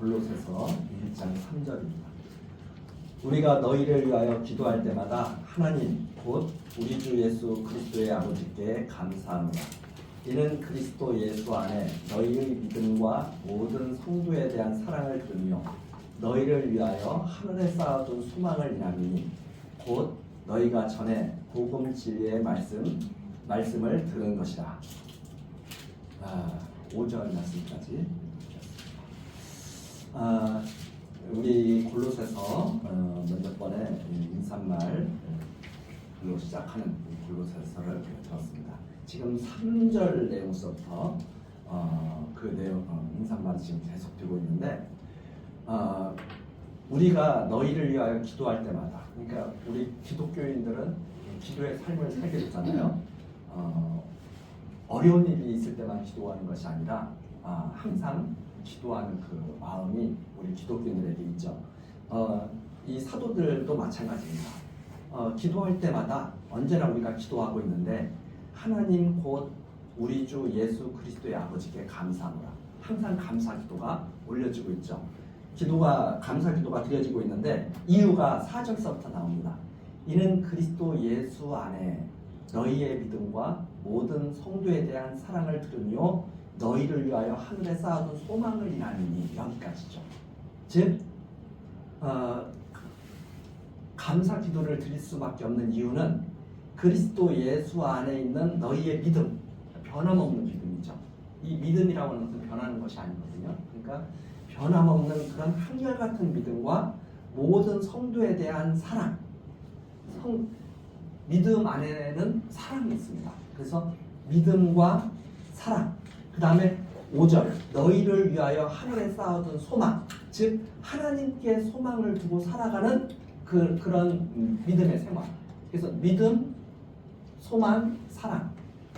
골로새서 1장 3절입니다. 우리가 너희를 위하여 기도할 때마다 하나님 곧 우리 주 예수 그리스도의 아버지께 감사합니다. 이는 그리스도 예수 안에 너희의 믿음과 모든 성도에 대한 사랑을 들으며 너희를 위하여 하늘에 쌓아둔 소망을 인하니 곧 너희가 전에 복음 진리의 말씀을 들은 것이라. 5절 말씀까지. 우리 골로새서 몇 번의 인사말로 시작하는 골로새서를 들었습니다. 지금 3절 내용서부터 그 내용 인사말이 지금 계속되고 있는데 우리가 너희를 위하여 기도할 때마다, 그러니까 우리 기독교인들은 기도의 삶을 살게 됐잖아요. 어려운 일이 있을 때만 기도하는 것이 아니라 항상 기도하는 그 마음이 우리 기독교인들에게 있죠. 이 사도들도 마찬가지입니다. 기도할 때마다 언제나 우리가 기도하고 있는데 하나님 곧 우리 주 예수 그리스도의 아버지께 감사하노라. 항상 감사 기도가 올려지고 있죠. 감사 기도가 드려지고 있는데 이유가 4절서부터 나옵니다. 이는 그리스도 예수 안에 너희의 믿음과 모든 성도에 대한 사랑을 들으며 너희를 위하여 하늘에 쌓아둔 소망을 인하니, 여기까지죠. 즉 감사 기도를 드릴 수밖에 없는 이유는 그리스도 예수 안에 있는 너희의 믿음, 변함없는 믿음이죠. 이 믿음이라고 하는 것은 변하는 것이 아니거든요. 그러니까 변함없는 그런 한결같은 믿음과 모든 성도에 대한 사랑. 믿음 안에는 사랑이 있습니다. 그래서 믿음과 사랑. 그 다음에 5절, 너희를 위하여 하늘에 쌓아둔 소망, 즉 하나님께 소망을 두고 살아가는 그런 믿음의 생활. 그래서 믿음, 소망, 사랑,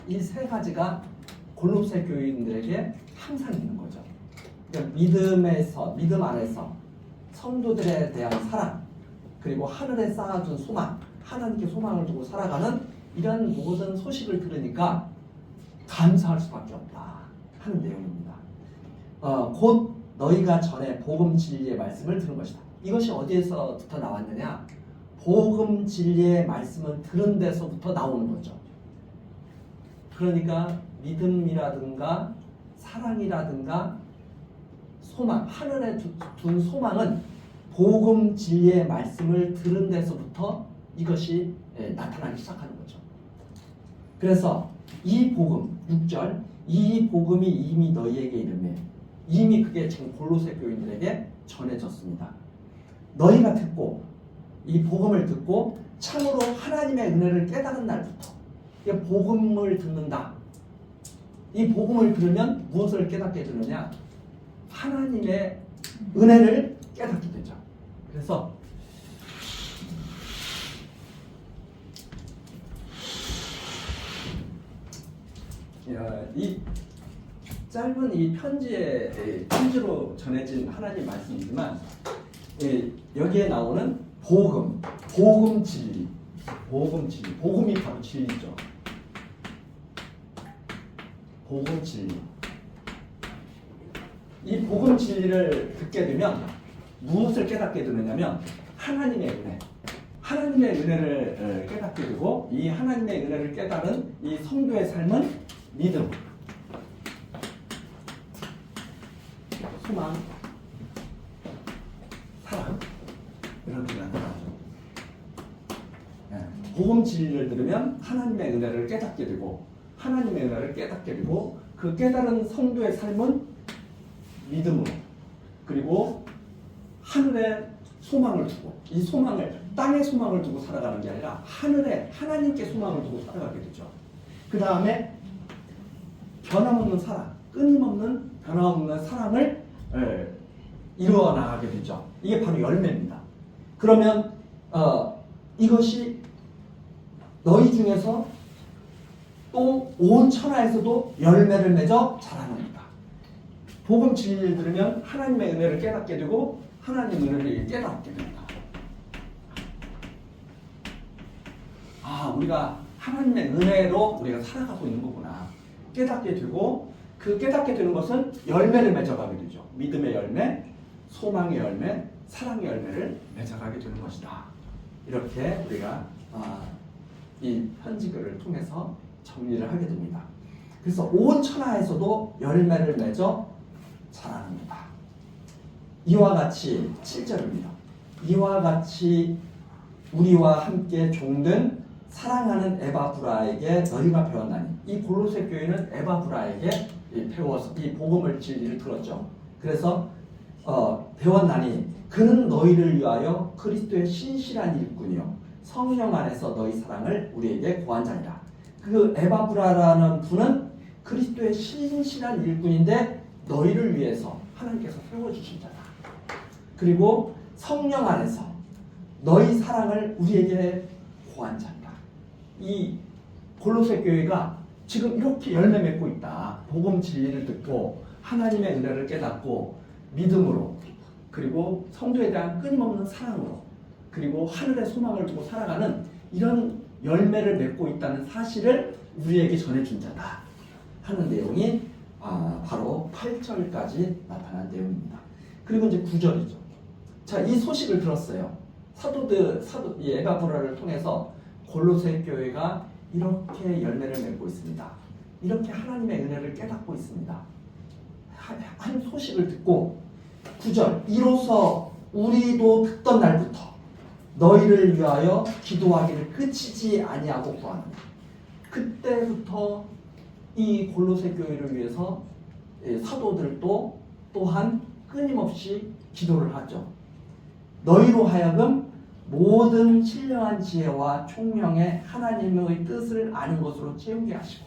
이 세 가지가 골로새 교인들에게 항상 있는 거죠. 그러니까 믿음 안에서 성도들에 대한 사랑, 그리고 하늘에 쌓아둔 소망, 하나님께 소망을 두고 살아가는 이런 모든 소식을 들으니까 감사할 수밖에 없다 하는 내용입니다. 곧 너희가 전에 복음 진리의 말씀을 들은 것이다. 이것이 어디에서부터 나왔느냐? 복음 진리의 말씀을 들은 데서부터 나오는 거죠. 그러니까 믿음이라든가 사랑이라든가 소망, 하늘에 둔 소망은 복음 진리의 말씀을 들은 데서부터 이것이 나타나기 시작하는 거죠. 그래서 이 복음, 6절, 이 복음이 이미 너희에게 이르매, 이미 그게 지금 골로새 교인들에게 전해졌습니다. 너희가 듣고 이 복음을 듣고 참으로 하나님의 은혜를 깨달은 날부터, 이 복음을 듣는다. 이 복음을 들으면 무엇을 깨닫게 되느냐? 하나님의 은혜를 깨닫게 되죠. 그래서 이 짧은 이 편지로 전해진 하나님 말씀이지만 여기에 나오는 복음 진리, 복음이 바로 진리죠. 복음 진리. 이 복음 진리를 듣게 되면 무엇을 깨닫게 되느냐면 하나님의 은혜를 깨닫게 되고, 이 하나님의 은혜를 깨달은 이 성도의 삶은 믿음, 소망, 사랑, 이렇게 나타나죠. 복음 진리를 들으면 하나님의 은혜를 깨닫게 되고, 하나님의 은혜를 깨닫게 되고, 그 깨달은 성도의 삶은 믿음으로, 그리고 하늘에 소망을 두고, 이 소망을 땅에 소망을 두고 살아가는 게 아니라 하늘에 하나님께 소망을 두고 살아가게 되죠. 그 다음에 변함없는 사랑, 끊임없는 변함없는 사랑을 이루어 나가게 되죠. 이게 바로 열매입니다. 그러면 이것이 너희 중에서 또 온 천하에서도 열매를 맺어 자라납니다. 복음 진리를 들으면 하나님의 은혜를 깨닫게 되고, 하나님의 은혜를 깨닫게 됩니다. 우리가 하나님의 은혜로 우리가 살아가고 있는 거구나 깨닫게 되고, 그 깨닫게 되는 것은 열매를 맺어가게 되죠. 믿음의 열매, 소망의 열매, 사랑의 열매를 맺어가게 되는 것이다. 이렇게 우리가 이 편지글을 통해서 정리를 하게 됩니다. 그래서 온 천하에서도 열매를 맺어 자라납니다. 이와 같이 7절입니다. 이와 같이 우리와 함께 종된 사랑하는 에바브라에게 너희가 배웠나니, 이 골로새 교회는 에바브라에게 배워서 이 복음을 진리를 들었죠. 그래서 배웠나니 그는 너희를 위하여 그리스도의 신실한 일꾼이요 성령 안에서 너희 사랑을 우리에게 고한 자니라. 그 에바브라라는 분은 그리스도의 신실한 일꾼인데 너희를 위해서 하나님께서 세워주신 자다. 그리고 성령 안에서 너희 사랑을 우리에게 고한 자다. 이 골로새 교회가 지금 이렇게 열매 맺고 있다. 복음 진리를 듣고 하나님의 은혜를 깨닫고 믿음으로, 그리고 성도에 대한 끊임없는 사랑으로, 그리고 하늘의 소망을 두고 살아가는 이런 열매를 맺고 있다는 사실을 우리에게 전해준 자다 하는 내용이 바로 8절까지 나타난 내용입니다. 그리고 이제 9절이죠. 자, 이 소식을 들었어요. 이 에바브라를 통해서 골로새 교회가 이렇게 열매를 맺고 있습니다. 이렇게 하나님의 은혜를 깨닫고 있습니다. 한 소식을 듣고 9절, 이로써 우리도 듣던 날부터 너희를 위하여 기도하기를 그치지 아니하고 구하노니. 그때부터 이 골로새 교회를 위해서 사도들도 또한 끊임없이 기도를 하죠. 너희로 하여금 모든 신령한 지혜와 총명의 하나님의 뜻을 아는 것으로 채우게 하시고.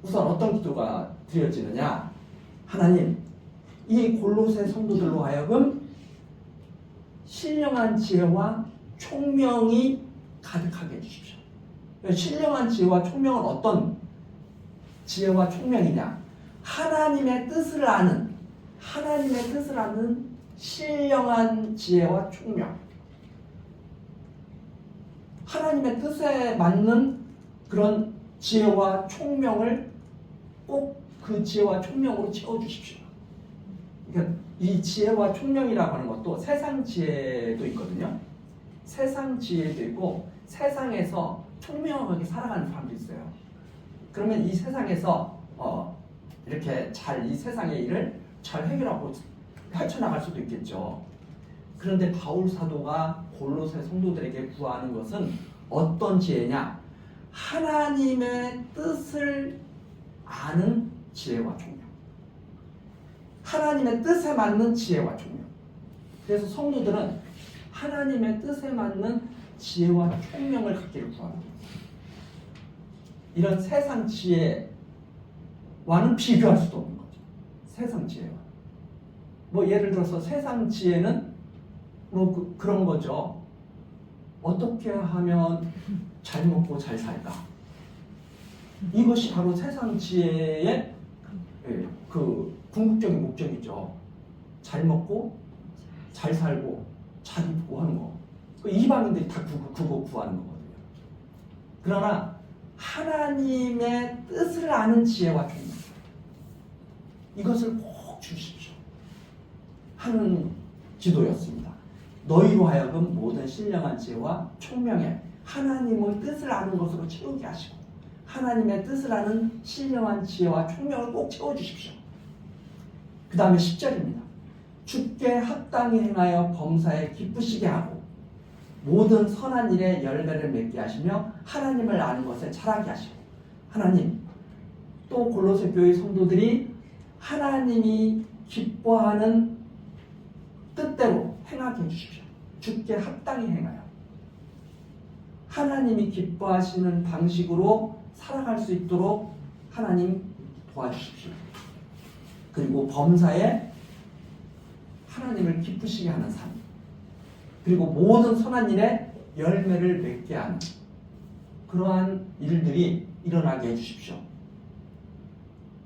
우선 어떤 기도가 드려지느냐? 하나님, 이 골로새 성도들로 하여금 신령한 지혜와 총명이 가득하게 해주십시오. 신령한 지혜와 총명은 어떤 지혜와 총명이냐? 하나님의 뜻을 아는 신령한 지혜와 총명. 하나님의 뜻에 맞는 그런 지혜와 총명을 꼭 그 지혜와 총명으로 채워주십시오. 그러니까 이 지혜와 총명이라고 하는 것도 세상 지혜도 있거든요. 세상 지혜도 있고 세상에서 총명하게 살아가는 사람도 있어요. 그러면 이 세상에서 이렇게 이 세상의 일을 잘 해결하고 헤쳐나갈 수도 있겠죠. 그런데 바울 사도가 골로새 성도들에게 구하는 것은 어떤 지혜냐? 하나님의 뜻을 아는 지혜와 총명. 하나님의 뜻에 맞는 지혜와 총명. 그래서 성도들은 하나님의 뜻에 맞는 지혜와 총명을 갖기를 구합니다. 이런 세상 지혜와는 비교할 수도 없는 거죠. 세상 지혜와. 예를 들어서 세상 지혜는 그런 거죠. 어떻게 하면 잘 먹고 잘 살까? 이것이 바로 세상 지혜의 그 궁극적인 목적이죠. 잘 먹고 잘 살고 잘 입고 하는 거. 이방인들이 다 그거 구하는 거거든요. 그러나 하나님의 뜻을 아는 지혜와 총명, 이것을 꼭 주십시오 하는 기도였습니다. 너희로 하여금 모든 신령한 지혜와 총명에 하나님의 뜻을 아는 것으로 채우게 하시고, 하나님의 뜻을 아는 신령한 지혜와 총명을 꼭 채워주십시오. 그 다음에 10절입니다. 주께 합당히 행하여 범사에 기쁘시게 하고 모든 선한 일에 열매를 맺게 하시며 하나님을 아는 것에 자라게 하시고. 하나님, 또 골로새 교회 성도들이 하나님이 기뻐하는 뜻대로 행하게 해주십시오. 주께 합당히 행하여 하나님이 기뻐하시는 방식으로 살아갈 수 있도록 하나님 도와주십시오. 그리고 범사에 하나님을 기쁘시게 하는 삶, 그리고 모든 선한 일에 열매를 맺게 하는 그러한 일들이 일어나게 해주십시오.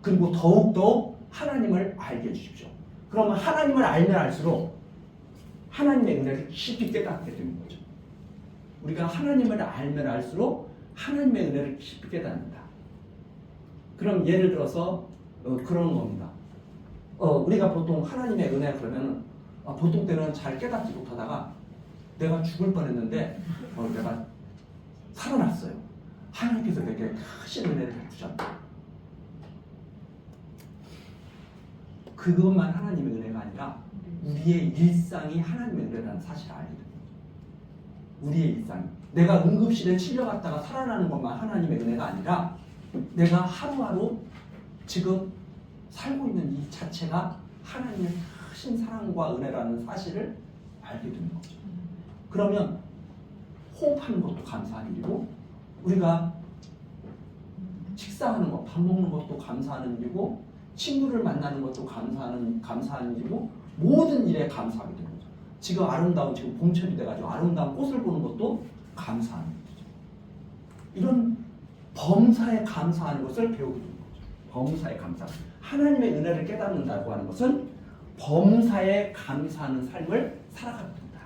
그리고 더욱더욱 하나님을 알게 해주십시오. 그러면 하나님을 알면 알수록 하나님의 은혜를 깊이 깨닫게 되는 거죠. 우리가 하나님을 알면 알수록 하나님의 은혜를 깊이 깨닫는다. 그럼 예를 들어서 그런 겁니다. 우리가 보통 하나님의 은혜 그러면 보통 때는 잘 깨닫지 못하다가 내가 죽을 뻔했는데 내가 살아났어요. 하나님께서 내게 크신 은혜를 베푸셨다. 그것만 하나님의 은혜가 아니라 우리의 일상이 하나님의 은혜라는 사실을 알게 됩니다. 우리의 일상이. 내가 응급실에 실려갔다가 살아나는 것만 하나님의 은혜가 아니라 내가 하루하루 지금 살고 있는 이 자체가 하나님의 크신 사랑과 은혜라는 사실을 알게 되는 거죠. 그러면 호흡하는 것도 감사한 일이고 우리가 식사하는 것, 밥 먹는 것도 감사하는 일이고 친구를 만나는 것도 감사한 일이고 모든 일에 감사하게 되는 거죠. 지금 아름다운 지금 봄철이 돼가지고 아름다운 꽃을 보는 것도 감사한 일이죠. 이런 범사에 감사하는 것을 배우게 되는 거죠. 범사에 감사. 하나님의 은혜를 깨닫는다고 하는 것은 범사에 감사하는 삶을 살아가게 된다.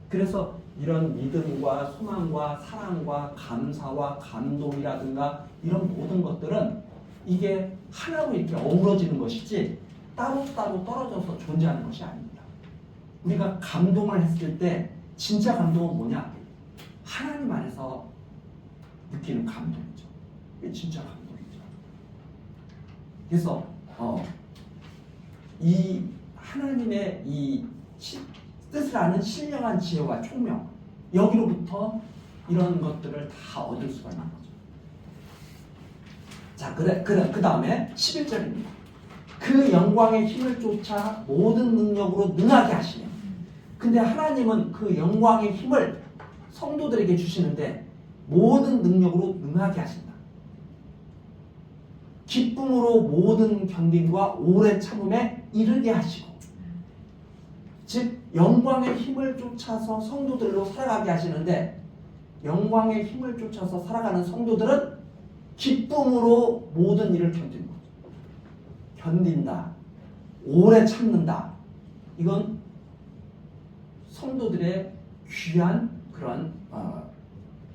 그래서 이런 믿음과 소망과 사랑과 감사와 감동이라든가 이런 모든 것들은 이게 하나로 이렇게 어우러지는 것이지 따로따로 떨어져서 존재하는 것이 아닙니다. 우리가 감동을 했을 때 진짜 감동은 뭐냐? 하나님 안에서 느끼는 감동이죠. 이게 진짜 감동이죠. 그래서 이 하나님의 이 뜻을 아는 신령한 지혜와 총명 여기로부터 이런 것들을 다 얻을 수가 있는 거죠. 자, 그 다음에 11절입니다. 그 영광의 힘을 쫓아 모든 능력으로 능하게 하시며. 근데 하나님은 그 영광의 힘을 성도들에게 주시는데 모든 능력으로 능하게 하신다. 기쁨으로 모든 견딤과 오래 참음에 이르게 하시고, 즉 영광의 힘을 쫓아서 성도들로 살아가게 하시는데 영광의 힘을 쫓아서 살아가는 성도들은 기쁨으로 모든 일을 견디는 거죠. 견딘다. 오래 참는다. 이건 성도들의 귀한 그런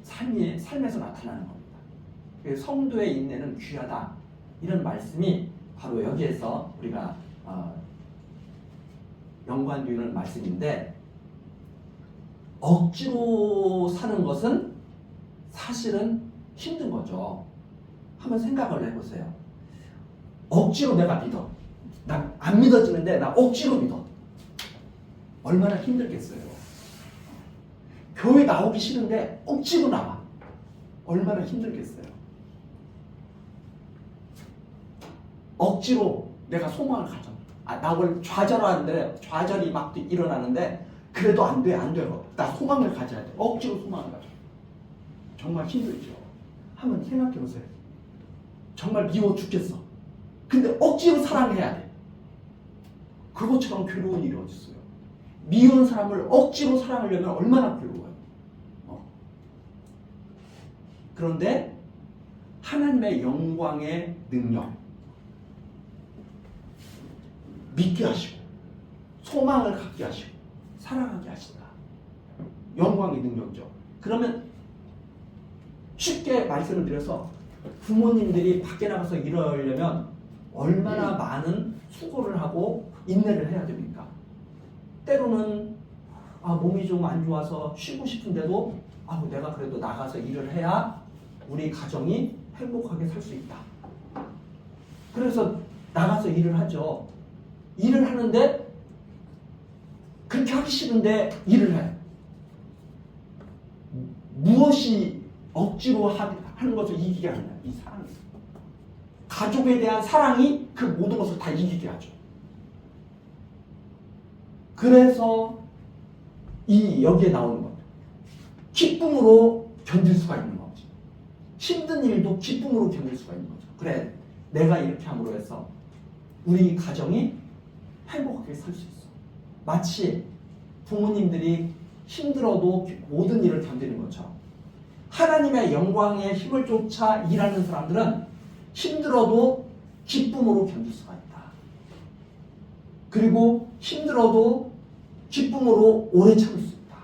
삶에서 나타나는 겁니다. 성도의 인내는 귀하다. 이런 말씀이 바로 여기에서 우리가 연관되는 말씀인데 억지로 사는 것은 사실은 힘든 거죠. 한번 생각을 해보세요. 억지로 내가 믿어. 난 안 믿어지는데 나 억지로 믿어. 얼마나 힘들겠어요. 교회 나오기 싫은데 억지로 나와. 얼마나 힘들겠어요. 억지로 내가 소망을 가져. 나 오늘 좌절하는데 좌절이 막 일어나는데 그래도 안 돼요. 나 소망을 가져야 돼. 억지로 소망을 가져. 정말 힘들죠. 한번 생각해 보세요. 정말 미워 죽겠어. 근데 억지로 사랑해야 돼. 그것처럼 괴로운 일이 어디 있어요. 미운 사람을 억지로 사랑하려면 얼마나 괴로워요. 그런데 하나님의 영광의 능력 믿게 하시고 소망을 갖게 하시고 사랑하게 하신다. 영광의 능력이죠. 그러면 쉽게 말씀을 드려서 부모님들이 밖에 나가서 일하려면 얼마나 많은 수고를 하고 인내를 해야 됩니까? 때로는 몸이 좀 안 좋아서 쉬고 싶은데도 내가 그래도 나가서 일을 해야 우리 가정이 행복하게 살 수 있다. 그래서 나가서 일을 하죠. 일을 하는데 그렇게 하기 싫은데 일을 해. 무엇이 억지로 하는 것을 이기게 하느냐? 이 사랑이. 가족에 대한 사랑이 그 모든 것을 다 이기게 하죠. 그래서 여기에 나오는 것. 기쁨으로 견딜 수가 있는 거지. 힘든 일도 기쁨으로 견딜 수가 있는 거죠. 그래, 내가 이렇게 함으로 해서 우리 가정이 행복하게 살 수 있어. 마치 부모님들이 힘들어도 모든 일을 견디는 것처럼 하나님의 영광의 힘을 쫓아 일하는 사람들은 힘들어도 기쁨으로 견딜 수가 있다. 그리고 힘들어도 기쁨으로 오래 참을 수 있다.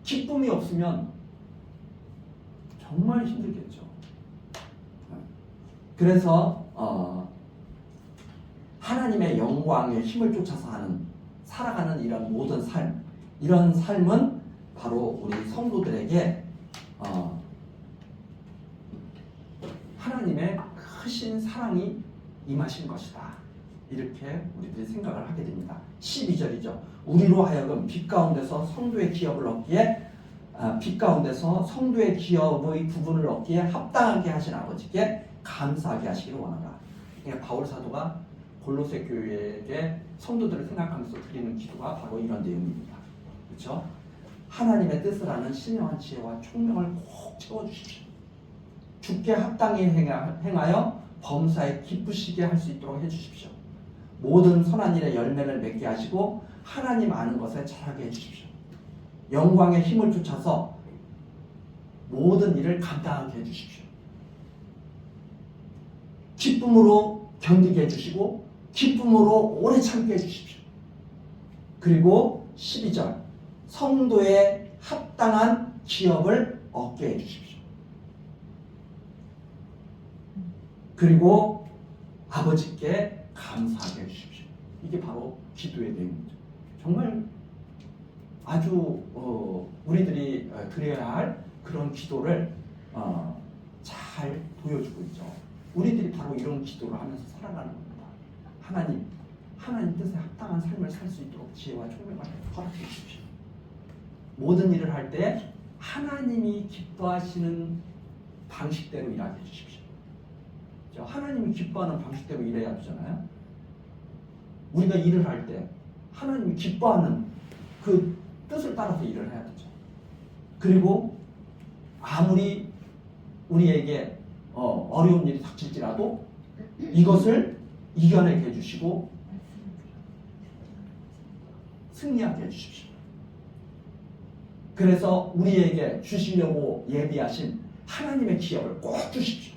기쁨이 없으면 정말 힘들겠죠. 그래서 하나님의 영광의 힘을 쫓아서 살아가는 이런 모든 삶, 이런 삶은 바로 우리 성도들에게 하나님의 크신 사랑이 임하신 것이다. 이렇게 우리들이 생각을 하게 됩니다. 12절이죠. 우리로 하여금 빛 가운데서 성도의 기업을 얻기에 빛 가운데서 성도의 기업의 부분을 얻기에 합당하게 하신 아버지께 감사하게 하시기를 원하라. 그러니까 바울 사도가 골로새 교회에게 성도들을 생각하면서 드리는 기도가 바로 이런 내용입니다. 그렇죠? 하나님의 뜻을 아는 신령한 지혜와 총명을 꼭 채워주십시오. 주께 합당히 행하여 범사에 기쁘시게 할 수 있도록 해주십시오. 모든 선한 일에 열매를 맺게 하시고 하나님 아는 것에 자라게 해주십시오. 영광의 힘을 쫓아서 모든 일을 감당하게 해주십시오. 기쁨으로 견디게 해주시고 기쁨으로 오래 참게 해주십시오. 그리고 12절 성도의 합당한 기업을 얻게 해주십시오. 그리고 아버지께 감사하게 해주십시오. 이게 바로 기도의 내용이죠. 정말 아주 우리들이 드려야 할 그런 기도를 잘 보여주고 있죠. 우리들이 바로 이런 기도를 하면서 살아가는 겁니다. 하나님 뜻에 합당한 삶을 살 수 있도록 지혜와 총명을 허락해 주십시오. 모든 일을 할 때 하나님이 기뻐하시는 방식대로 일하게 해주십시오. 하나님이 기뻐하는 방식대로 일해야 되잖아요. 우리가 일을 할 때 하나님이 기뻐하는 그 뜻을 따라서 일을 해야 되죠. 그리고 아무리 우리에게 어려운 일이 닥칠지라도 이것을 이겨내게 해주시고 승리하게 해주십시오. 그래서 우리에게 주시려고 예비하신 하나님의 기업을 꼭 주십시오.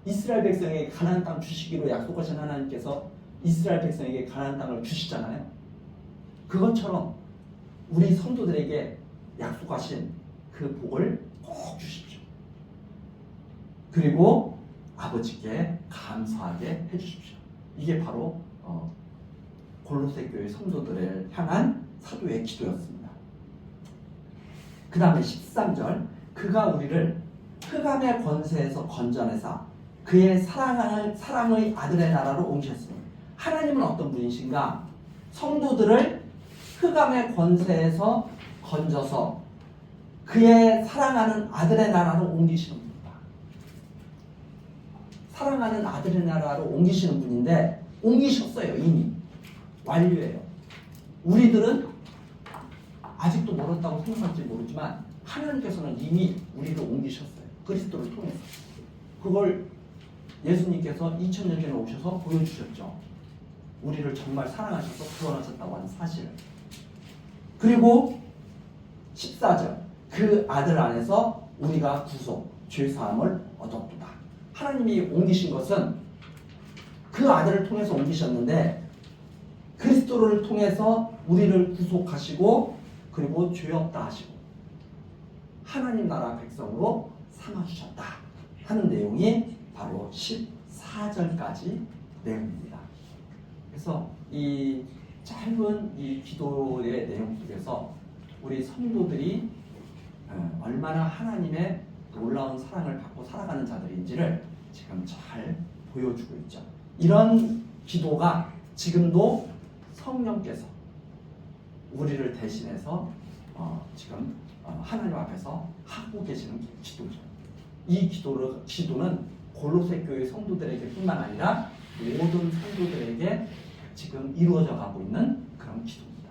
이스라엘 백성에게 가나안 땅 주시기로 약속하신 하나님께서 이스라엘 백성에게 가나안 땅을 주시잖아요. 그것처럼 우리 성도들에게 약속하신 그 복을 꼭 주십시오. 그리고 아버지께 감사하게 해주십시오. 이게 바로 골로새 교회 성도들을 향한 사도의 기도였습니다. 그 다음에 13절 그가 우리를 흑암의 권세에서 건져내사 그의 사랑의 아들의 나라로 옮기셨으니 하나님은 어떤 분이신가? 성도들을 흑암의 권세에서 건져서 그의 사랑하는 아들의 나라로 옮기시는 분이다. 사랑하는 아들의 나라로 옮기시는 분인데 옮기셨어요. 이미 완료예요. 우리들은 아직도 멀었다고 생각할지 모르지만 하나님께서는 이미 우리를 옮기셨어요. 그리스도를 통해서. 그걸 예수님께서 2000년 전에 오셔서 보여주셨죠. 우리를 정말 사랑하셔서 구원하셨다고 하는 사실을. 그리고 14절 그 아들 안에서 우리가 구속, 죄사함을 얻었도다. 하나님이 옮기신 것은 그 아들을 통해서 옮기셨는데 그리스도를 통해서 우리를 구속하시고 그리고 죄 없다 하시고 하나님 나라 백성으로 삼아주셨다 하는 내용이 바로 14절까지 내용입니다. 그래서 이 짧은 이 기도의 내용 속에서 우리 성도들이 얼마나 하나님의 놀라운 사랑을 받고 살아가는 자들인지를 지금 잘 보여주고 있죠. 이런 기도가 지금도 성령께서 우리를 대신해서 지금 하나님 앞에서 하고 계시는 기도죠. 이 기도는 골로새 교회 성도들에게 뿐만 아니라 모든 성도들에게 지금 이루어져 가고 있는 그런 기도입니다.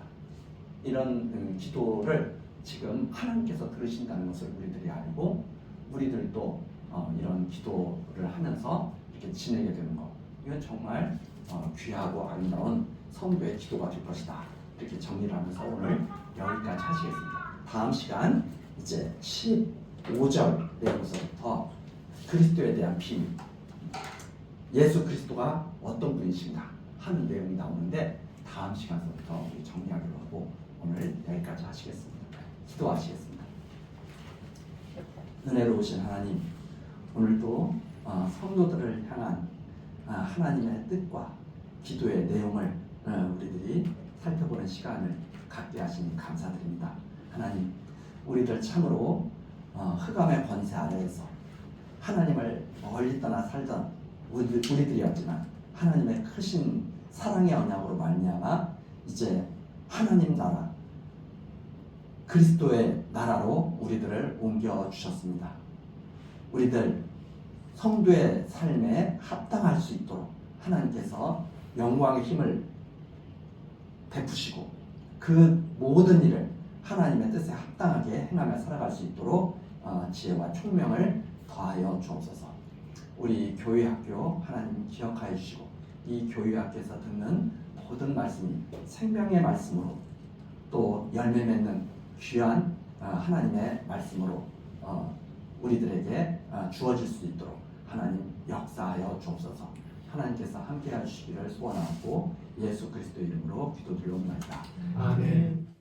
이런 기도를 지금 하나님께서 들으신다는 것을 우리들이 알고 우리들도 이런 기도를 하면서 이렇게 지내게 되는 것, 이건 정말 귀하고 아름다운 성도의 기도가 될 것이다. 이렇게 정리를 하면서 오늘 여기까지 하시겠습니다. 다음 시간 이제 15절 내용서부터 그리스도에 대한 비밀, 예수 그리스도가 어떤 분이신가 하는 내용이 나오는데 다음 시간부터 우리 정리하기로 하고 오늘 여기까지 하시겠습니다. 기도하시겠습니다. 은혜로우신 하나님, 오늘도 성도들을 향한 하나님의 뜻과 기도의 내용을 우리들이 살펴보는 시간을 갖게 하시니 감사드립니다. 하나님, 우리들 참으로 흑암의 권세 아래에서 하나님을 멀리 떠나 살던 우리들이었지만 하나님의 크신 사랑의 언약으로 말미암아 이제 하나님 나라, 그리스도의 나라로 우리들을 옮겨 주셨습니다. 우리들 성도의 삶에 합당할 수 있도록 하나님께서 영광의 힘을 베푸시고 그 모든 일을 하나님의 뜻에 합당하게 행하며 살아갈 수 있도록 지혜와 총명을 더하여 주옵소서. 우리 교회학교 하나님 기억하여 주시고 이 교회학교에서 듣는 모든 말씀이 생명의 말씀으로 또 열매 맺는 귀한 하나님의 말씀으로 우리들에게 주어질 수 있도록 하나님 역사하여 주옵소서. 하나님께서 함께해 주시기를 소원하고 예수 그리스도 이름으로 기도드리옵나이다. 아멘.